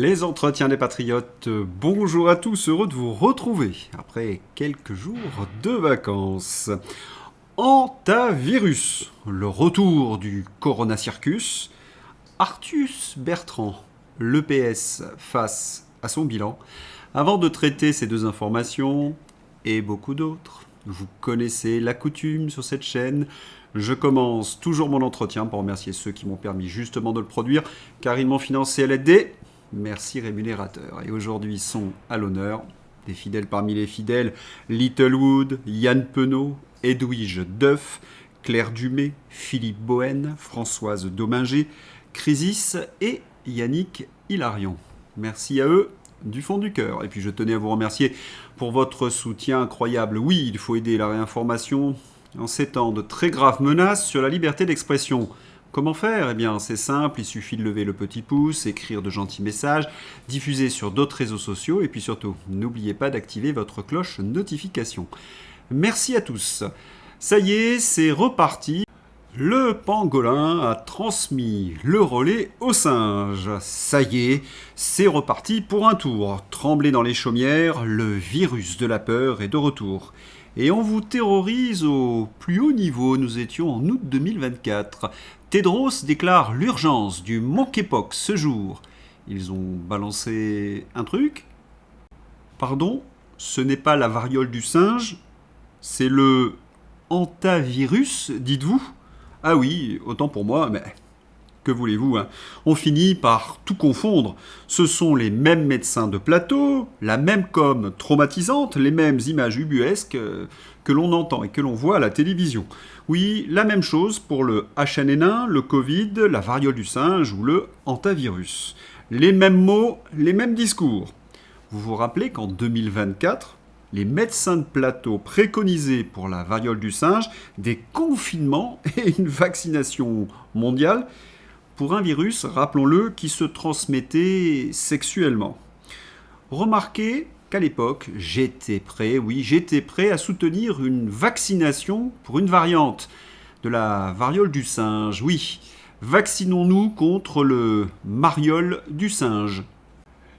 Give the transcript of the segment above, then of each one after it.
Les entretiens des patriotes, bonjour à tous, heureux de vous retrouver après quelques jours de vacances. Hantavirus, le retour du Corona Circus, Artus Bertrand, l'EPS face à son bilan. Avant de traiter ces deux informations et beaucoup d'autres, vous connaissez la coutume sur cette chaîne. Je commence toujours mon entretien pour remercier ceux qui m'ont permis justement de le produire, car ils m'ont financé à l'aide des merci rémunérateurs. Et aujourd'hui sont à l'honneur des fidèles parmi les fidèles, Littlewood, Yann Penaud, Edwige Duff, Claire Dumay, Philippe Bohen, Françoise Dominger, Crisis et Yannick Hilarion. Merci à eux du fond du cœur. Et puis je tenais à vous remercier pour votre soutien incroyable. Oui, il faut aider la réinformation en ces temps de très graves menaces sur la liberté d'expression. Comment faire ? Eh bien, c'est simple, il suffit de lever le petit pouce, écrire de gentils messages, diffuser sur d'autres réseaux sociaux et puis surtout, n'oubliez pas d'activer votre cloche notification. Merci à tous. Ça y est, c'est reparti. Le pangolin a transmis le relais au singe. Ça y est, c'est reparti pour un tour. Tremblez dans les chaumières, le virus de la peur est de retour. Et on vous terrorise au plus haut niveau. Nous étions en août 2024. Tedros déclare l'urgence du monkeypox ce jour. Ils ont balancé un truc ? Pardon ? Ce n'est pas la variole du singe ? C'est le hantavirus, dites-vous ? Ah oui, autant pour moi, mais que voulez-vous, hein ? On finit par tout confondre. Ce sont les mêmes médecins de plateau, la même com traumatisante, les mêmes images ubuesques que l'on entend et que l'on voit à la télévision. Oui, la même chose pour le H1N1, le Covid, la variole du singe ou le hantavirus. Les mêmes mots, les mêmes discours. Vous vous rappelez qu'en 2024, les médecins de plateau préconisaient pour la variole du singe des confinements et une vaccination mondiale pour un virus, rappelons-le, qui se transmettait sexuellement. Remarquez qu'à l'époque, j'étais prêt à soutenir une vaccination pour une variante de la variole du singe. Oui, vaccinons-nous contre le mariole du singe.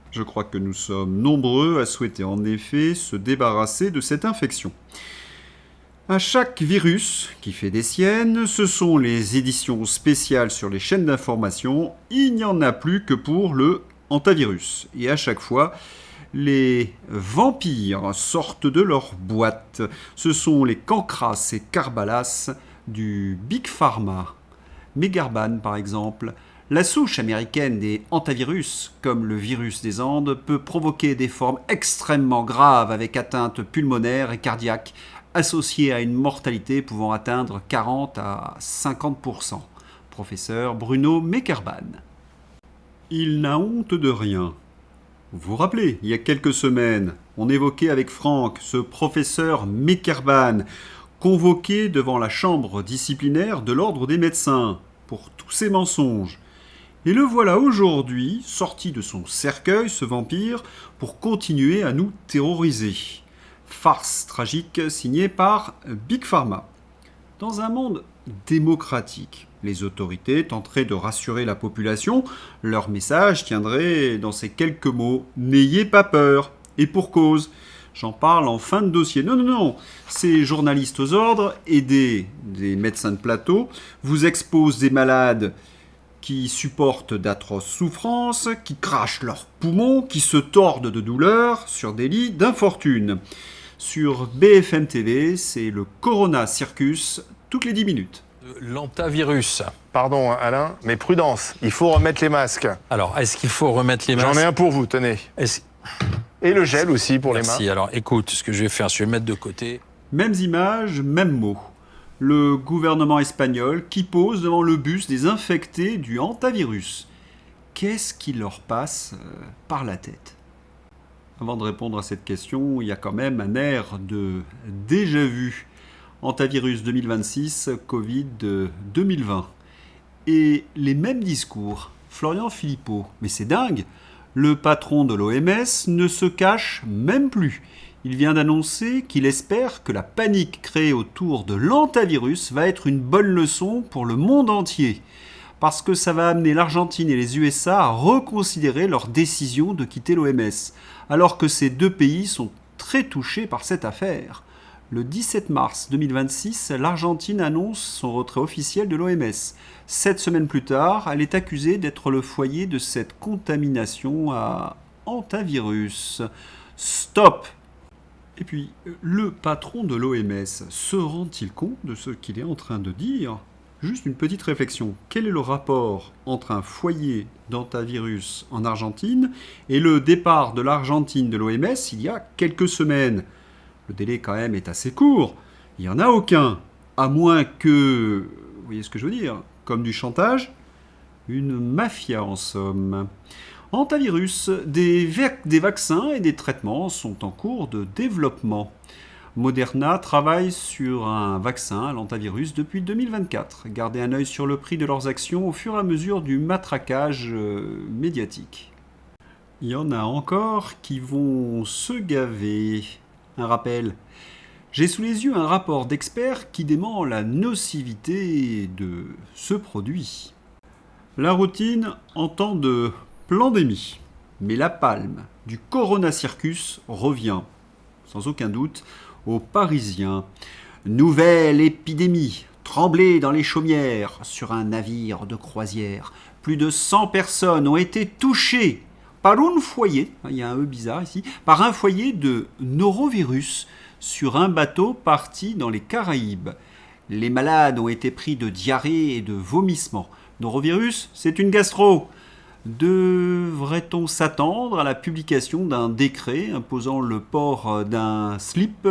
Je crois que nous sommes nombreux à souhaiter en effet se débarrasser de cette infection. À chaque virus qui fait des siennes, ce sont les éditions spéciales sur les chaînes d'information. Il n'y en a plus que pour le hantavirus. Et à chaque fois, les vampires sortent de leur boîte. Ce sont les cancras et carbalas du Big Pharma. Megarban, par exemple. La souche américaine des hantavirus, comme le virus des Andes, peut provoquer des formes extrêmement graves avec atteinte pulmonaire et cardiaque, associée à une mortalité pouvant atteindre 40 à 50%. Professeur Bruno Mekerban. Il n'a honte de rien. Vous vous rappelez, il y a quelques semaines, on évoquait avec Franck ce professeur Mekerban, convoqué devant la chambre disciplinaire de l'ordre des médecins, pour tous ses mensonges. Et le voilà aujourd'hui, sorti de son cercueil, ce vampire, pour continuer à nous terroriser. Farce tragique signée par Big Pharma. Dans un monde démocratique, les autorités tenteraient de rassurer la population. Leur message tiendrait dans ces quelques mots « N'ayez pas peur !» Et pour cause. J'en parle en fin de dossier. Non. Ces journalistes aux ordres, aidés des médecins de plateau, vous exposent des malades qui supportent d'atroces souffrances, qui crachent leurs poumons, qui se tordent de douleur sur des lits d'infortune. Sur BFM TV, c'est le Corona Circus toutes les 10 minutes. L'hantavirus. Pardon Alain, mais prudence, il faut remettre les masques. Alors, est-ce qu'il faut remettre les masques ? J'en ai un pour vous, tenez. Et le gel aussi pour Merci. les mains. Alors, écoute, ce que je vais faire, je vais mettre de côté. Mêmes images, mêmes mots. Le gouvernement espagnol qui pose devant le bus des infectés du hantavirus. Qu'est-ce qui leur passe par la tête ? Avant de répondre à cette question, il y a quand même un air de déjà-vu. Hantavirus 2026, Covid 2020. Et les mêmes discours. Florian Philippot. Mais c'est dingue ! Le patron de l'OMS ne se cache même plus. Il vient d'annoncer qu'il espère que la panique créée autour de l'hantavirus va être une bonne leçon pour le monde entier. parce que ça va amener l'Argentine et les USA à reconsidérer leur décision de quitter l'OMS, alors que ces deux pays sont très touchés par cette affaire. Le 17 mars 2026, l'Argentine annonce son retrait officiel de l'OMS. 7 semaines plus tard, elle est accusée d'être le foyer de cette contamination à hantavirus. Stop! Et puis, le patron de l'OMS se rend-il compte de ce qu'il est en train de dire? Juste une petite réflexion. Quel est le rapport entre un foyer d'hantavirus en Argentine et le départ de l'Argentine de l'OMS il y a quelques semaines? Le délai quand même est assez court. Il n'y en a aucun. À moins que, vous voyez ce que je veux dire, comme du chantage, une mafia en somme. Hantavirus, des vaccins et des traitements sont en cours de développement. Moderna travaille sur un vaccin à l'hantavirus depuis 2024. Gardez un œil sur le prix de leurs actions au fur et à mesure du matraquage médiatique. Il y en a encore qui vont se gaver. Un rappel. J'ai sous les yeux un rapport d'experts qui dément la nocivité de ce produit. La routine en temps de pandémie. Mais la palme du Corona Circus revient, sans aucun doute, aux Parisiens. Nouvelle épidémie. Tremblée dans les chaumières sur un navire de croisière. Plus de 100 personnes ont été touchées par un foyer, il y a un E bizarre ici, par un foyer de norovirus sur un bateau parti dans les Caraïbes. Les malades ont été pris de diarrhée et de vomissements. Norovirus, c'est une gastro. Devrait-on s'attendre à la publication d'un décret imposant le port d'un slip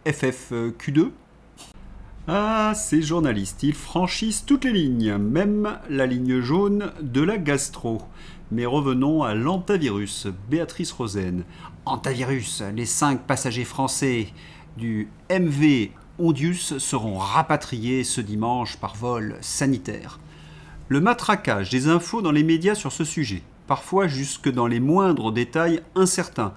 FFQ2 ? Ah, ces journalistes, ils franchissent toutes les lignes, même la ligne jaune de la gastro. Mais revenons à l'hantavirus. Béatrice Rosen. Hantavirus, les 5 passagers français du MV Ondius seront rapatriés ce dimanche par vol sanitaire. Le matraquage des infos dans les médias sur ce sujet, parfois jusque dans les moindres détails incertains,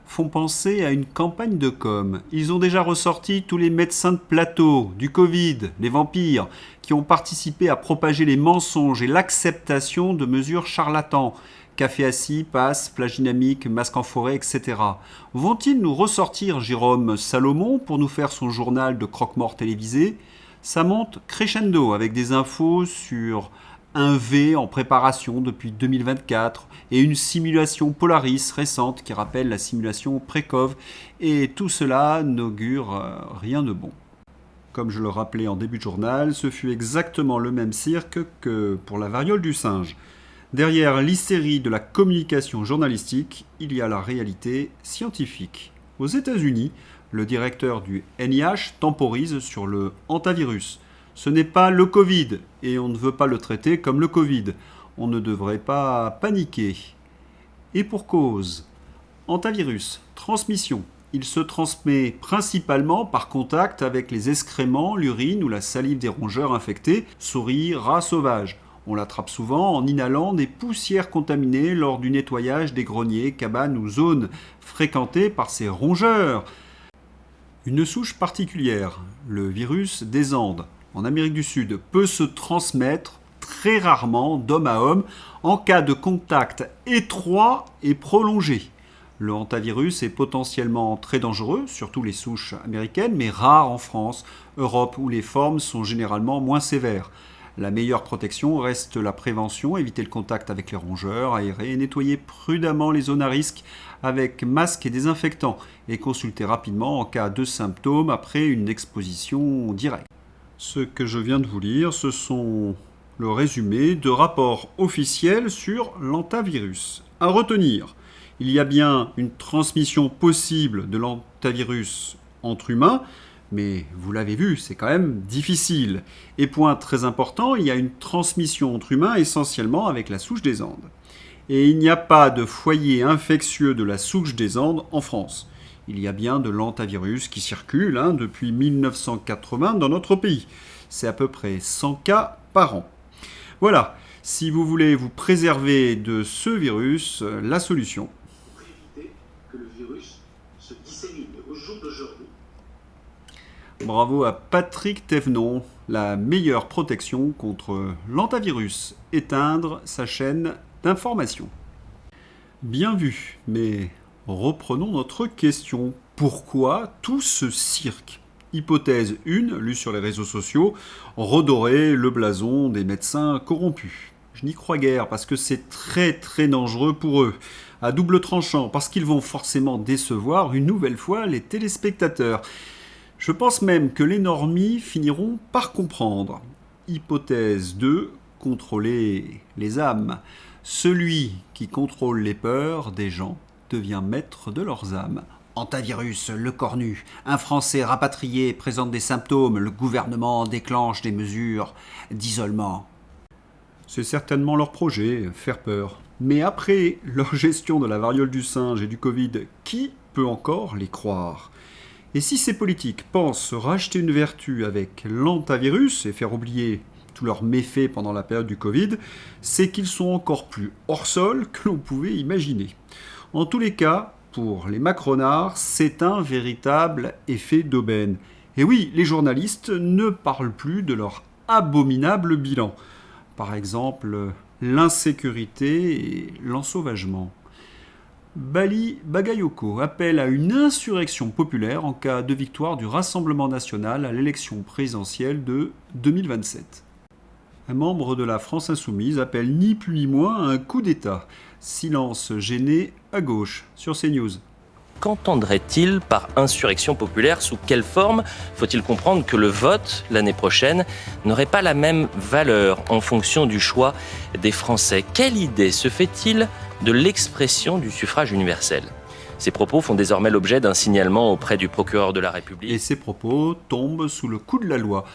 font penser à une campagne de com. Ils ont déjà ressorti tous les médecins de plateau, du Covid, les vampires, qui ont participé à propager les mensonges et l'acceptation de mesures charlatans. Café assis, passe, plage dynamique, masque en forêt, etc. Vont-ils nous ressortir Jérôme Salomon pour nous faire son journal de croque-mort télévisé ? Ça monte crescendo avec des infos sur un V en préparation depuis 2024 et une simulation Polaris récente qui rappelle la simulation Precov, et tout cela n'augure rien de bon. Comme je le rappelais en début de journal, ce fut exactement le même cirque que pour la variole du singe. Derrière l'hystérie de la communication journalistique, il y a la réalité scientifique. Aux États-Unis, le directeur du NIH temporise sur le hantavirus. Ce n'est pas le Covid, et on ne veut pas le traiter comme le Covid. On ne devrait pas paniquer. Et pour cause. Hantavirus, transmission. Il se transmet principalement par contact avec les excréments, l'urine ou la salive des rongeurs infectés, souris, rats sauvages. On l'attrape souvent en inhalant des poussières contaminées lors du nettoyage des greniers, cabanes ou zones fréquentées par ces rongeurs. Une souche particulière, le virus des Andes, en Amérique du Sud, peut se transmettre très rarement d'homme à homme en cas de contact étroit et prolongé. Le hantavirus est potentiellement très dangereux, surtout les souches américaines, mais rare en France, Europe, où les formes sont généralement moins sévères. La meilleure protection reste la prévention, éviter le contact avec les rongeurs, aérer et nettoyer prudemment les zones à risque avec masque et désinfectant, et consulter rapidement en cas de symptômes après une exposition directe. Ce que je viens de vous lire, ce sont le résumé de rapports officiels sur l'hantavirus. À retenir, il y a bien une transmission possible de l'hantavirus entre humains, mais vous l'avez vu, c'est quand même difficile. Et point très important, il y a une transmission entre humains essentiellement avec la souche des Andes. Et il n'y a pas de foyer infectieux de la souche des Andes en France. Il y a bien de l'hantavirus qui circule depuis 1980 dans notre pays. C'est à peu près 100 cas par an. Voilà, si vous voulez vous préserver de ce virus, la solution. Pour éviter que le virus se dissémine au jour d'aujourd'hui. Bravo à Patrick Thévenon, la meilleure protection contre l'antivirus, éteindre sa chaîne d'information. Bien vu, mais reprenons notre question. Pourquoi tout ce cirque ? Hypothèse 1, lue sur les réseaux sociaux, redorer le blason des médecins corrompus. Je n'y crois guère parce que c'est très très dangereux pour eux. À double tranchant, parce qu'ils vont forcément décevoir une nouvelle fois les téléspectateurs. Je pense même que les normies finiront par comprendre. Hypothèse 2, contrôler les âmes. Celui qui contrôle les peurs des gens devient maître de leurs âmes. Antivirus, le cornu. Un Français rapatrié présente des symptômes. Le gouvernement déclenche des mesures d'isolement. C'est certainement leur projet, faire peur. Mais après leur gestion de la variole du singe et du Covid, qui peut encore les croire ? Et si ces politiques pensent racheter une vertu avec l'antivirus et faire oublier tous leurs méfaits pendant la période du Covid, c'est qu'ils sont encore plus hors sol que l'on pouvait imaginer. En tous les cas, pour les macronards, c'est un véritable effet d'aubaine. Et oui, les journalistes ne parlent plus de leur abominable bilan. Par exemple, l'insécurité et l'ensauvagement. Bali Bagayoko appelle à une insurrection populaire en cas de victoire du Rassemblement national à l'élection présidentielle de 2027. Un membre de la France insoumise appelle ni plus ni moins à un coup d'État. Silence gêné à gauche sur CNews. Qu'entendrait-il par insurrection populaire ? Sous quelle forme ? Faut-il comprendre que le vote, l'année prochaine, n'aurait pas la même valeur en fonction du choix des Français ? Quelle idée se fait-il de l'expression du suffrage universel ? Ces propos font désormais l'objet d'un signalement auprès du procureur de la République. Et ces propos tombent sous le coup de la loi.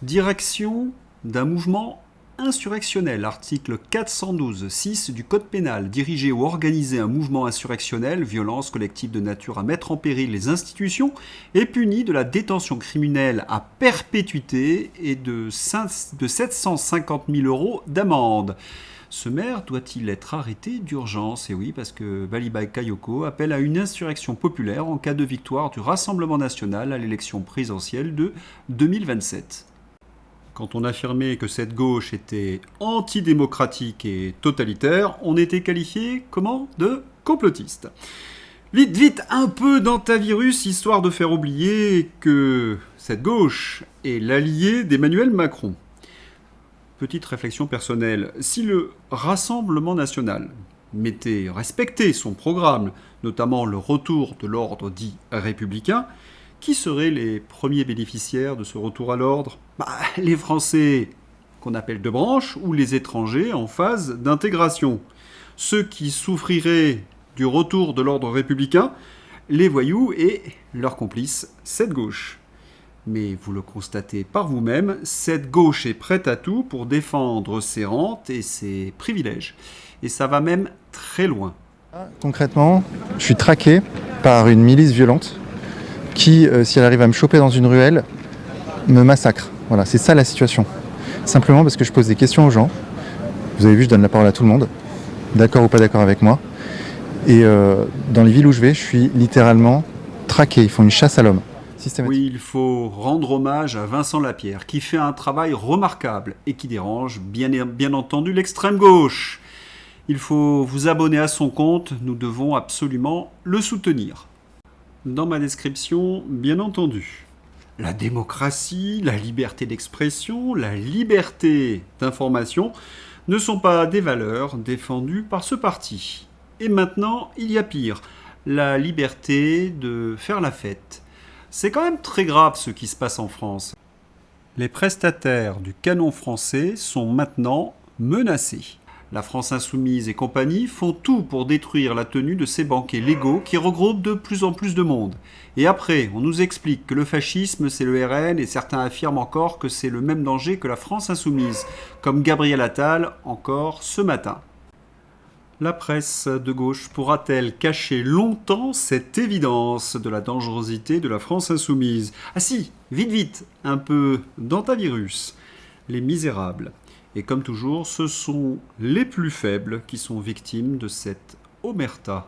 Direction d'un mouvement insurrectionnel, article 412-6 du Code pénal, diriger ou organiser un mouvement insurrectionnel, violence collective de nature à mettre en péril les institutions, est puni de la détention criminelle à perpétuité et de 750 000 € d'amende. Ce maire doit-il être arrêté d'urgence ? Et oui, parce que Bali Bagayoko appelle à une insurrection populaire en cas de victoire du Rassemblement national à l'élection présidentielle de 2027. Quand on affirmait que cette gauche était antidémocratique et totalitaire, on était qualifié, comment ? De complotiste. Vite, vite, un peu d'antivirus, histoire de faire oublier que cette gauche est l'allié d'Emmanuel Macron. Petite réflexion personnelle, si le Rassemblement national respectait son programme, notamment le retour de l'ordre dit républicain, qui seraient les premiers bénéficiaires de ce retour à l'ordre ? Les Français qu'on appelle de branche ou les étrangers en phase d'intégration. Ceux qui souffriraient du retour de l'ordre républicain, les voyous et leurs complices, cette gauche. Mais vous le constatez par vous-même, cette gauche est prête à tout pour défendre ses rentes et ses privilèges. Et ça va même très loin. Concrètement, je suis traqué par une milice violente qui, si elle arrive à me choper dans une ruelle, me massacre. Voilà, c'est ça la situation. Simplement parce que je pose des questions aux gens. Vous avez vu, je donne la parole à tout le monde, d'accord ou pas d'accord avec moi. Et dans les villes où je vais, je suis littéralement traqué. Ils font une chasse à l'homme. Oui, il faut rendre hommage à Vincent Lapierre, qui fait un travail remarquable et qui dérange bien entendu l'extrême gauche. Il faut vous abonner à son compte, nous devons absolument le soutenir. Dans ma description, bien entendu. La démocratie, la liberté d'expression, la liberté d'information ne sont pas des valeurs défendues par ce parti. Et maintenant, il y a pire, la liberté de faire la fête. C'est quand même très grave ce qui se passe en France. Les prestataires du canon français sont maintenant menacés. La France insoumise et compagnie font tout pour détruire la tenue de ces banquets légaux qui regroupent de plus en plus de monde. Et après, on nous explique que le fascisme c'est le RN et certains affirment encore que c'est le même danger que la France insoumise, comme Gabriel Attal encore ce matin. La presse de gauche pourra-t-elle cacher longtemps cette évidence de la dangerosité de la France insoumise ? Ah si, vite vite, un peu d'antivirus. Les misérables. Et comme toujours, ce sont les plus faibles qui sont victimes de cette omerta.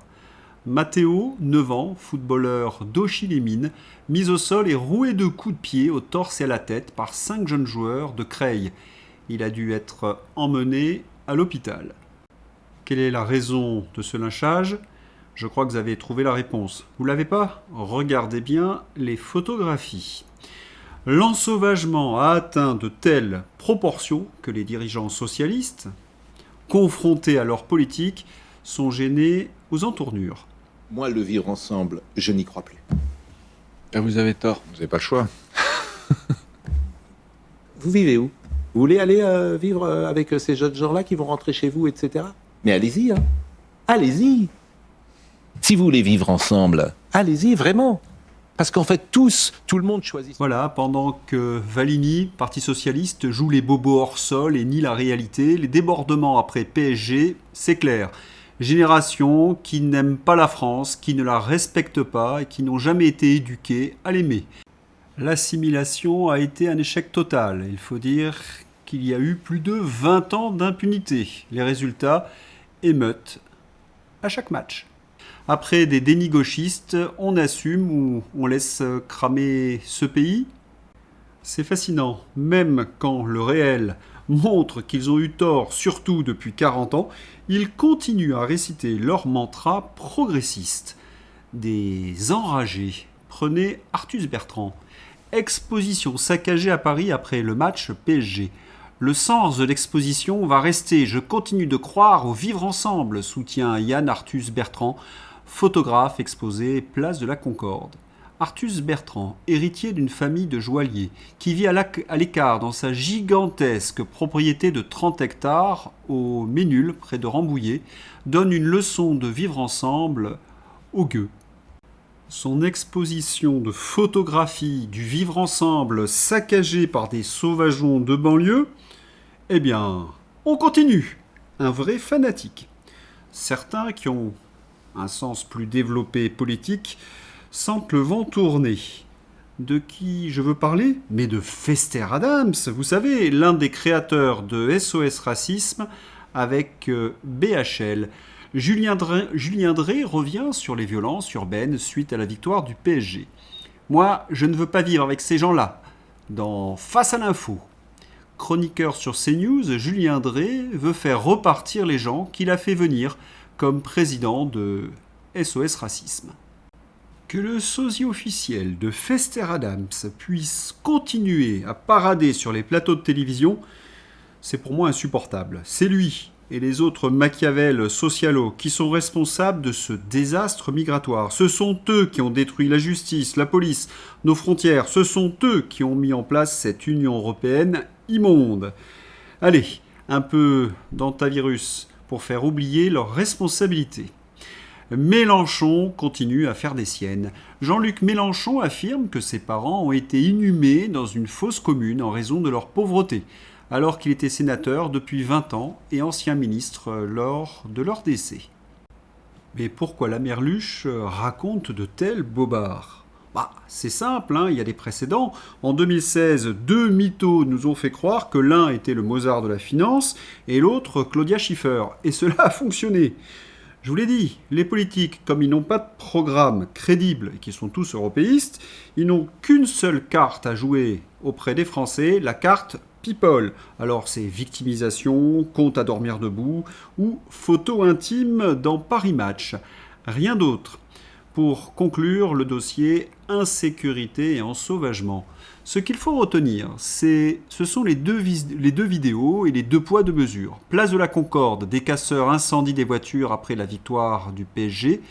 Matteo, 9 ans, footballeur d'Auchy-les-Mines, mis au sol et roué de coups de pied au torse et à la tête par 5 jeunes joueurs de Creil. Il a dû être emmené à l'hôpital. Quelle est la raison de ce lynchage ? Je crois que vous avez trouvé la réponse. Vous l'avez pas ? Regardez bien les photographies. L'ensauvagement a atteint de telles proportions que les dirigeants socialistes, confrontés à leur politique, sont gênés aux entournures. Moi, le vivre ensemble, je n'y crois plus. Ben, vous avez tort. Vous n'avez pas le choix. Vous vivez où? Vous voulez aller vivre avec ces jeunes gens-là qui vont rentrer chez vous, etc. Mais allez-y, hein. Allez-y. Si vous voulez vivre ensemble, allez-y, vraiment. Parce qu'en fait, tout le monde choisit. Voilà, pendant que Valigny, Parti Socialiste, joue les bobos hors sol et nie la réalité, les débordements après PSG, c'est clair. Génération qui n'aime pas la France, qui ne la respecte pas et qui n'ont jamais été éduqués à l'aimer. L'assimilation a été un échec total. Il faut dire qu'il y a eu plus de 20 ans d'impunité. Les résultats, émeutes à chaque match. Après des dénis gauchistes, on assume ou on laisse cramer ce pays. C'est fascinant, même quand le réel montre qu'ils ont eu tort, surtout depuis 40 ans, ils continuent à réciter leur mantra progressiste. Des enragés. Prenez Arthus Bertrand. Exposition saccagée à Paris après le match PSG. Le sens de l'exposition va rester. Je continue de croire au vivre ensemble, soutient Yann Arthus Bertrand, photographe exposé place de la Concorde. Arthus Bertrand, héritier d'une famille de joailliers, qui vit à l'écart dans sa gigantesque propriété de 30 hectares au Ménul, près de Rambouillet, donne une leçon de vivre ensemble aux gueux. Son exposition de photographie du vivre ensemble saccagé par des sauvageons de banlieue, eh bien, on continue. Un vrai fanatique. Certains qui ont un sens plus développé politique sentent le vent tourner. De qui je veux parler ? Mais de Fester Adams, vous savez, l'un des créateurs de SOS Racisme avec BHL. Julien Drey revient sur les violences urbaines suite à la victoire du PSG. Moi, je ne veux pas vivre avec ces gens-là. Dans Face à l'info, chroniqueur sur CNews, Julien Drey veut faire repartir les gens qu'il a fait venir comme président de SOS Racisme. Que le sosie officiel de Fester Adams puisse continuer à parader sur les plateaux de télévision, c'est pour moi insupportable. C'est lui et les autres Machiavel socialos qui sont responsables de ce désastre migratoire. Ce sont eux qui ont détruit la justice, la police, nos frontières. Ce sont eux qui ont mis en place cette Union européenne immonde. Allez, un peu d'antivirus pour faire oublier leurs responsabilités. Mélenchon continue à faire des siennes. Jean-Luc Mélenchon affirme que ses parents ont été inhumés dans une fosse commune en raison de leur pauvreté, alors qu'il était sénateur depuis 20 ans et ancien ministre lors de leur décès. Mais pourquoi la Merluche raconte de tels bobards ? C'est simple, il y a des précédents. En 2016, 2 mythos nous ont fait croire que l'un était le Mozart de la finance et l'autre Claudia Schiffer. Et cela a fonctionné. Je vous l'ai dit, les politiques, comme ils n'ont pas de programme crédible et qui sont tous européistes, ils n'ont qu'une seule carte à jouer auprès des Français, la carte People. Alors c'est victimisation, compte à dormir debout ou photo intime dans Paris Match. Rien d'autre. Pour conclure le dossier insécurité et ensauvagement, ce qu'il faut retenir, ce sont les deux vidéos et les 2 poids 2 mesures. Place de la Concorde, des casseurs incendient des voitures après la victoire du PSG,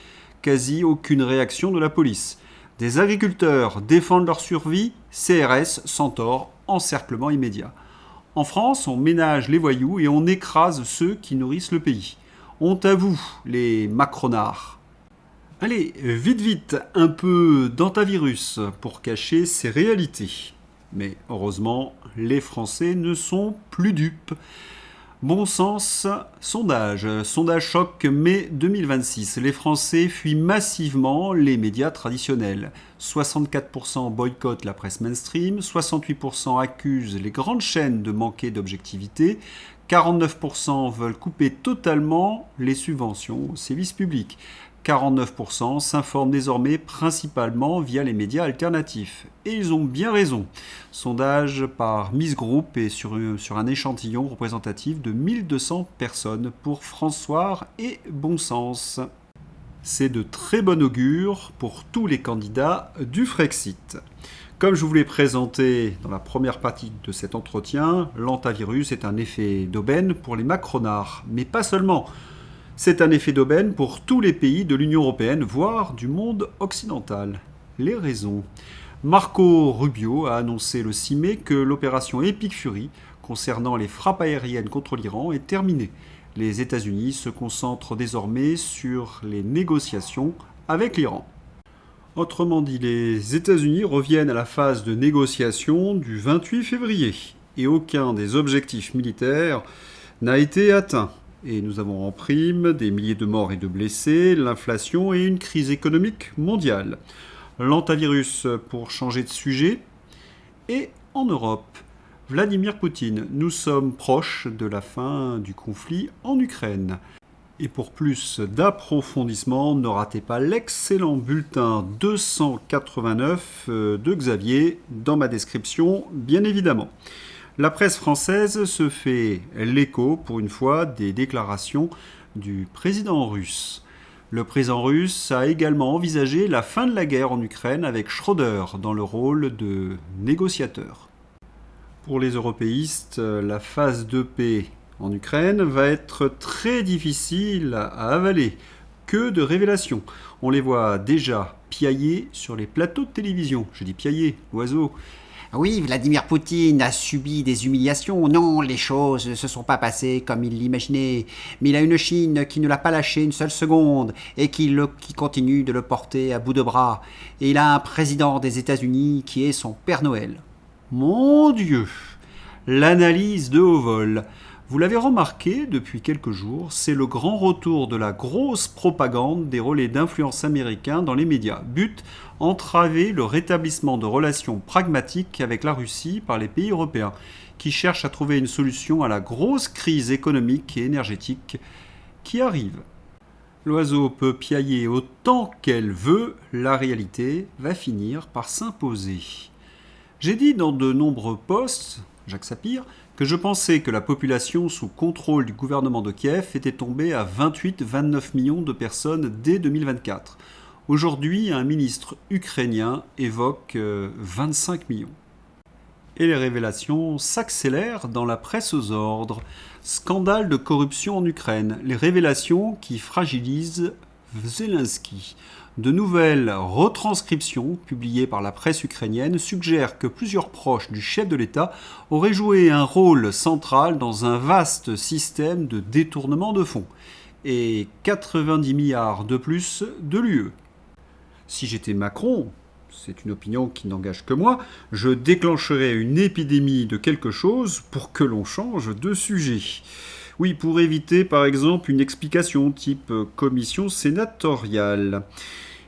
quasi aucune réaction de la police. Des agriculteurs défendent leur survie, CRS, Centaure, encerclement immédiat. En France, on ménage les voyous et on écrase ceux qui nourrissent le pays. Honte à vous, les macronards. Allez, vite, un peu d'antivirus pour cacher ces réalités. Mais heureusement, les Français ne sont plus dupes. Bon sens, sondage choc mai 2026. Les Français fuient massivement les médias traditionnels. 64% boycottent la presse mainstream, 68% accusent les grandes chaînes de manquer d'objectivité, 49% veulent couper totalement les subventions aux services publics. 49% s'informent désormais principalement via les médias alternatifs. Et ils ont bien raison. Sondage par Miss Group et sur un échantillon représentatif de 1200 personnes pour François et Bon Sens. C'est de très bon augure pour tous les candidats du Frexit. Comme je vous l'ai présenté dans la première partie de cet entretien, l'antivirus est un effet d'aubaine pour les macronards, mais pas seulement. C'est un effet d'aubaine pour tous les pays de l'Union européenne, voire du monde occidental. Les raisons. Marco Rubio a annoncé le 6 mai que l'opération Epic Fury concernant les frappes aériennes contre l'Iran est terminée. Les États-Unis se concentrent désormais sur les négociations avec l'Iran. Autrement dit, les États-Unis reviennent à la phase de négociation du 28 février et aucun des objectifs militaires n'a été atteint. Et nous avons en prime des milliers de morts et de blessés, l'inflation et une crise économique mondiale. L'antivirus pour changer de sujet. Et en Europe, Vladimir Poutine, nous sommes proches de la fin du conflit en Ukraine. Et pour plus d'approfondissement, ne ratez pas l'excellent bulletin 289 de Xavier dans ma description, bien évidemment. La presse française se fait l'écho, pour une fois, des déclarations du président russe. Le président russe a également envisagé la fin de la guerre en Ukraine avec Schröder dans le rôle de négociateur. Pour les européistes, la phase de paix en Ukraine va être très difficile à avaler. Que de révélations. On les voit déjà piailler sur les plateaux de télévision. Je dis piailler, oiseau. Oui, Vladimir Poutine a subi des humiliations. Non, les choses ne se sont pas passées comme il l'imaginait. Mais il a une Chine qui ne l'a pas lâché une seule seconde et qui continue de le porter à bout de bras. Et il a un président des États-Unis qui est son Père Noël. Mon Dieu! L'analyse de haut vol. Vous l'avez remarqué depuis quelques jours, c'est le grand retour de la grosse propagande des relais d'influence américains dans les médias. But, entraver le rétablissement de relations pragmatiques avec la Russie par les pays européens, qui cherchent à trouver une solution à la grosse crise économique et énergétique qui arrive. L'oiseau peut piailler autant qu'elle veut, la réalité va finir par s'imposer. J'ai dit dans de nombreux posts, Jacques Sapir, que je pensais que la population sous contrôle du gouvernement de Kiev était tombée à 28-29 millions de personnes dès 2024. Aujourd'hui, un ministre ukrainien évoque 25 millions. Et les révélations s'accélèrent dans la presse aux ordres. Scandale de corruption en Ukraine. Les révélations qui fragilisent Zelensky. De nouvelles retranscriptions publiées par la presse ukrainienne suggèrent que plusieurs proches du chef de l'État auraient joué un rôle central dans un vaste système de détournement de fonds. Et 90 milliards de plus de l'UE. Si j'étais Macron, c'est une opinion qui n'engage que moi, je déclencherais une épidémie de quelque chose pour que l'on change de sujet. Oui, pour éviter par exemple une explication type commission sénatoriale.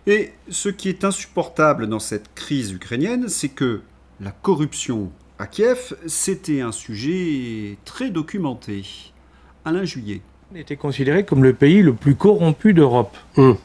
Et ce qui est insupportable dans cette crise ukrainienne, c'est que la corruption à Kiev, c'était un sujet très documenté. Alain Juillet. On était considéré comme le pays le plus corrompu d'Europe.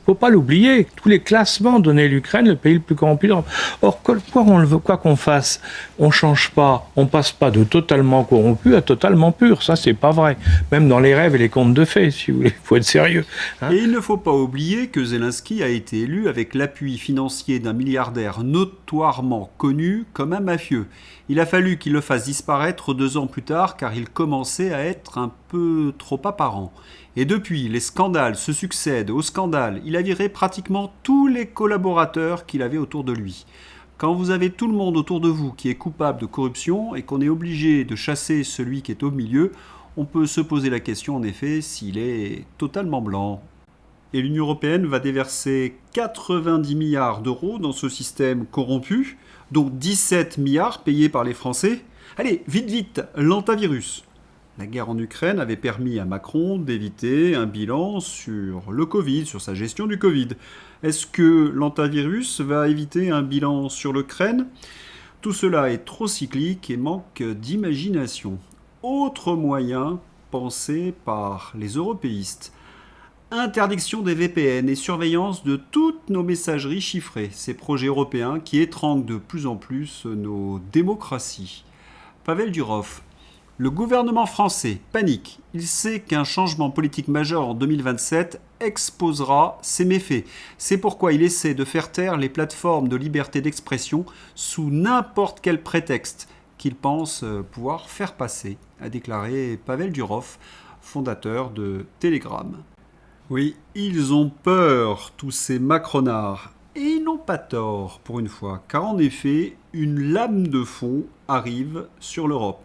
Faut pas l'oublier. Tous les classements donnaient l'Ukraine le pays le plus corrompu d'Europe. Or, quoi qu'on fasse, on change pas. On passe pas de totalement corrompu à totalement pur. Ça, c'est pas vrai. Même dans les rêves et les contes de fées, si vous voulez. Faut être sérieux. Et il ne faut pas oublier que Zelensky a été élu avec l'appui financier d'un milliardaire notoirement connu comme un mafieux. Il a fallu qu'il le fasse disparaître 2 ans plus tard car il commençait à être un peu trop apparent. Et depuis, les scandales se succèdent aux scandales. Il a viré pratiquement tous les collaborateurs qu'il avait autour de lui. Quand vous avez tout le monde autour de vous qui est coupable de corruption et qu'on est obligé de chasser celui qui est au milieu, on peut se poser la question en effet s'il est totalement blanc. Et l'Union européenne va déverser 90 milliards d'euros dans ce système corrompu, dont 17 milliards payés par les Français. Allez, vite, l'antivirus. La guerre en Ukraine avait permis à Macron d'éviter un bilan sur le Covid, sur sa gestion du Covid. Est-ce que l'antivirus va éviter un bilan sur l'Ukraine ? Tout cela est trop cyclique et manque d'imagination. Autre moyen pensé par les européistes. Interdiction des VPN et surveillance de toutes nos messageries chiffrées. Ces projets européens qui étranglent de plus en plus nos démocraties. Pavel Durov. Le gouvernement français panique. Il sait qu'un changement politique majeur en 2027 exposera ses méfaits. C'est pourquoi il essaie de faire taire les plateformes de liberté d'expression sous n'importe quel prétexte qu'il pense pouvoir faire passer, a déclaré Pavel Durov, fondateur de Telegram. Oui, ils ont peur, tous ces macronards. Et ils n'ont pas tort, pour une fois, car en effet, une lame de fond arrive sur l'Europe.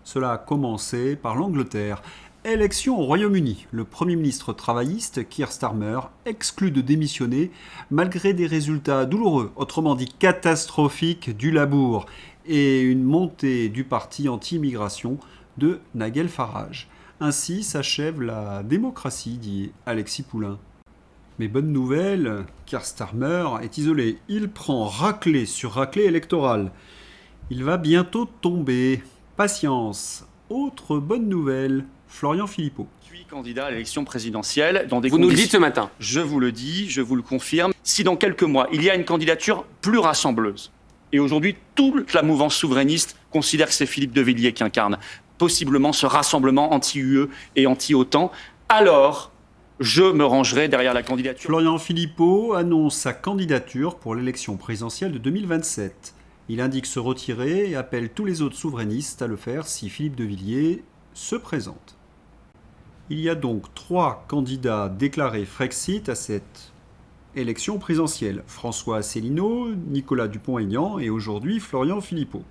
Cela a commencé par l'Angleterre. Élection au Royaume-Uni. Le Premier ministre travailliste, Keir Starmer, exclut de démissionner malgré des résultats douloureux, autrement dit catastrophiques, du Labour et une montée du parti anti-immigration de Nigel Farage. Ainsi s'achève la démocratie, dit Alexis Poulain. Mais bonne nouvelle, Keir Starmer est isolé. Il prend raclée sur raclée électorale. Il va bientôt tomber. Patience. Autre bonne nouvelle, Florian Philippot. Je suis candidat à l'élection présidentielle dans des Vous nous le dites ce matin. Je vous le dis, je vous le confirme. Si dans quelques mois, il y a une candidature plus rassembleuse, et aujourd'hui toute la mouvance souverainiste considère que c'est Philippe de Villiers qui incarne possiblement ce rassemblement anti-UE et anti-OTAN, alors je me rangerai derrière la candidature. Florian Philippot annonce sa candidature pour l'élection présidentielle de 2027. Il indique se retirer et appelle tous les autres souverainistes à le faire si Philippe de Villiers se présente. Il y a donc 3 candidats déclarés Frexit à cette élection présidentielle. François Asselineau, Nicolas Dupont-Aignan et aujourd'hui Florian Philippot.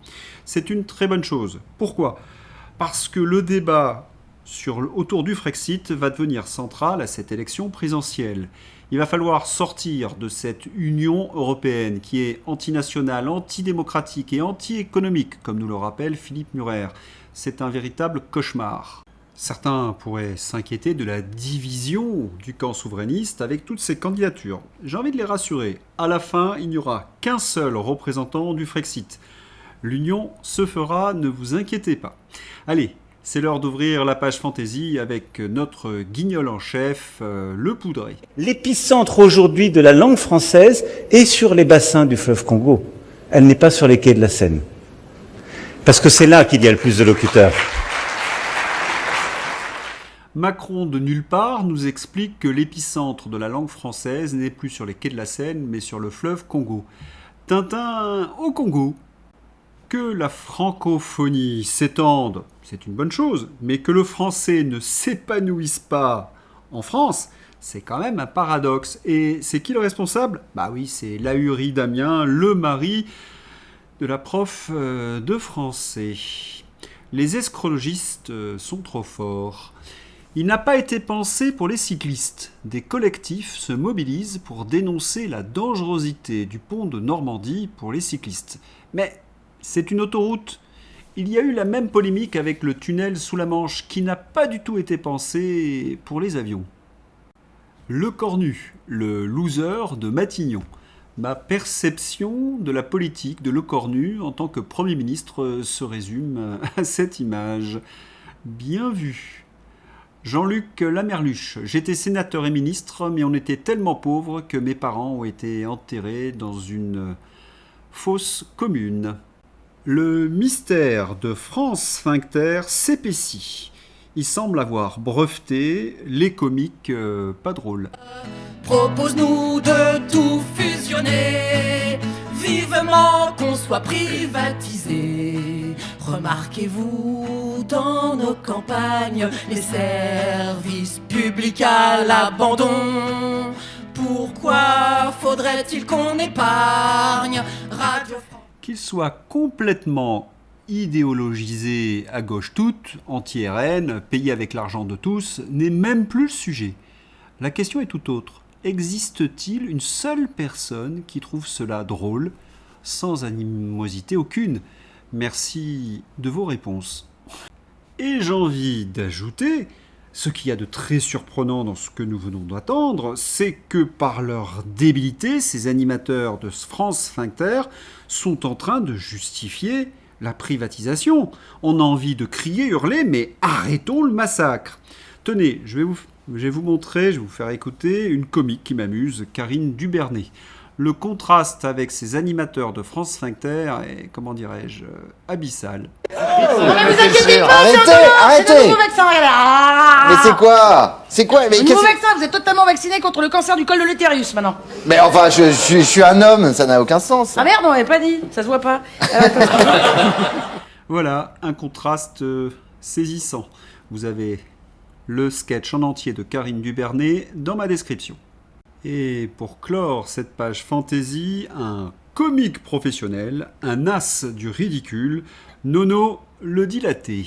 C'est une très bonne chose. Pourquoi ? Parce que le débat autour du Frexit va devenir central à cette élection présidentielle. Il va falloir sortir de cette Union européenne qui est antinationale, antidémocratique et anti-économique, comme nous le rappelle Philippe Murer. C'est un véritable cauchemar. Certains pourraient s'inquiéter de la division du camp souverainiste avec toutes ces candidatures. J'ai envie de les rassurer. À la fin, il n'y aura qu'un seul représentant du Frexit. L'union se fera, ne vous inquiétez pas. Allez, c'est l'heure d'ouvrir la page fantaisie avec notre guignol en chef, le Poudré. L'épicentre aujourd'hui de la langue française est sur les bassins du fleuve Congo. Elle n'est pas sur les quais de la Seine. Parce que c'est là qu'il y a le plus de locuteurs. Macron de nulle part nous explique que l'épicentre de la langue française n'est plus sur les quais de la Seine, mais sur le fleuve Congo. Tintin au Congo. Que la francophonie s'étende, c'est une bonne chose, mais que le français ne s'épanouisse pas en France, c'est quand même un paradoxe. Et c'est qui le responsable ? Bah oui, c'est Lahuri Damien, le mari de la prof de français. Les escrologistes sont trop forts. Il n'a pas été pensé pour les cyclistes. Des collectifs se mobilisent pour dénoncer la dangerosité du pont de Normandie pour les cyclistes. Mais c'est une autoroute. Il y a eu la même polémique avec le tunnel sous la Manche qui n'a pas du tout été pensé pour les avions. Le Cornu, le loser de Matignon. Ma perception de la politique de Le Cornu en tant que Premier ministre se résume à cette image. Bien vu. Jean-Luc Lamerluche. J'étais sénateur et ministre, mais on était tellement pauvres que mes parents ont été enterrés dans une fosse commune. Le mystère de France Sphincter s'épaissit. Il semble avoir breveté les comiques pas drôles. Propose-nous de tout fusionner, vivement qu'on soit privatisé. Remarquez-vous dans nos campagnes les services publics à l'abandon. Pourquoi faudrait-il qu'on épargne Radio France? Qu'il soit complètement idéologisé à gauche toute, anti-RN, payé avec l'argent de tous, n'est même plus le sujet. La question est tout autre. Existe-t-il une seule personne qui trouve cela drôle, sans animosité aucune ? Merci de vos réponses. Et j'ai envie d'ajouter, ce qu'il y a de très surprenant dans ce que nous venons d'attendre, c'est que par leur débilité, ces animateurs de France Sphincter sont en train de justifier la privatisation. On a envie de crier, hurler, mais arrêtons le massacre. Tenez, je vais vous Je vais vous faire écouter une comique qui m'amuse, Karine Dubernet. Le contraste avec ces animateurs de France Sphincter est, comment dirais-je, abyssal. Mais vous inquiétez pas, Arrêtez. c'est le nouveau vaccin, regardez. Mais c'est quoi? Mais Le nouveau vaccin, vous êtes totalement vacciné contre le cancer du col de l'utérus maintenant. Mais enfin, je suis un homme, ça n'a aucun sens. Ah merde, on m'avait pas dit, ça se voit pas. Voilà, un contraste saisissant. Vous avez le sketch en entier de Karine Dubernet dans ma description. Et pour clore cette page fantasy, un comique professionnel, un as du ridicule, Nono le dilaté.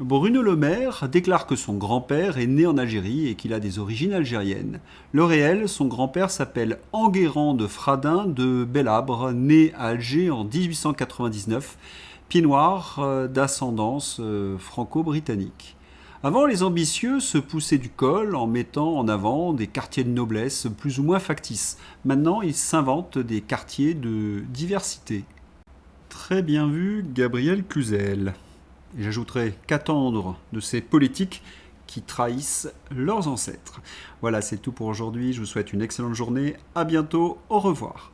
Bruno Le Maire déclare que son grand-père est né en Algérie et qu'il a des origines algériennes. Le réel, son grand-père s'appelle Enguerrand de Fradin de Belabre, né à Alger en 1899, pied noir d'ascendance franco-britannique. Avant, les ambitieux se poussaient du col en mettant en avant des quartiers de noblesse plus ou moins factices. Maintenant, ils s'inventent des quartiers de diversité. Très bien vu, Gabriel Cluzel. Et j'ajouterai qu'attendre de ces politiques qui trahissent leurs ancêtres. Voilà, c'est tout pour aujourd'hui. Je vous souhaite une excellente journée. À bientôt. Au revoir.